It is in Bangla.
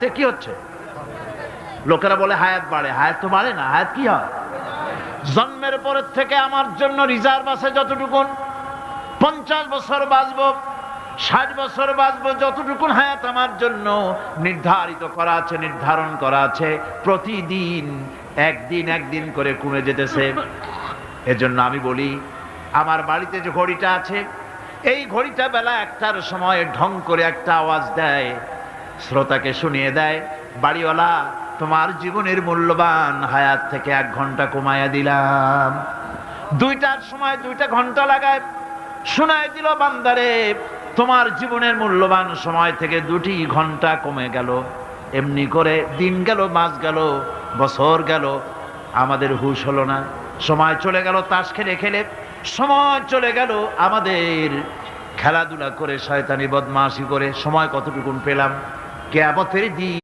কি হচ্ছে? লোকেরা বলে হায়াত বাড়ে, হায়াত তো বাড়ে না। হায়াত কি হয়? জন্মের পরের থেকে আমার জন্য রিজার্ভ আছে যতটুকুন, 50 বছর বাঁচবো, 60 বছর বাঁচবো, যতটুকুন হায়াত আমার জন্য নির্ধারিত করা আছে, নির্ধারণ করা আছে, প্রতিদিন একদিন একদিন করে কমে যেতেছে। এজন্য আমি বলি, আমার বাড়িতে যে ঘড়িটা আছে, এই ঘড়িটা বেলা 1টার সময় ঢং করে একটা আওয়াজ দেয়, শ্রোতাকে শুনিয়ে দেয়, বাড়িওয়ালা তোমার জীবনের মূল্যবান হায়াত থেকে 1 ঘন্টা কমায়া দিলাম। 2টার সময় 2টা ঘন্টা লাগায় শোনায় দিল, বান্দারে তোমার জীবনের মূল্যবান সময় থেকে 2টি ঘন্টা কমে গেল। এমনি করে দিন গেল, মাস গেল, বছর গেল, আমাদের হুঁশ হলো না। সময় চলে গেল তাস খেলে খেলে, সময় চলে গেল আমাদের খেলাধুলা করে, শয়তানি বদমাশি করে। সময় কতটুকুন পেলাম? কিয়ামতের দিন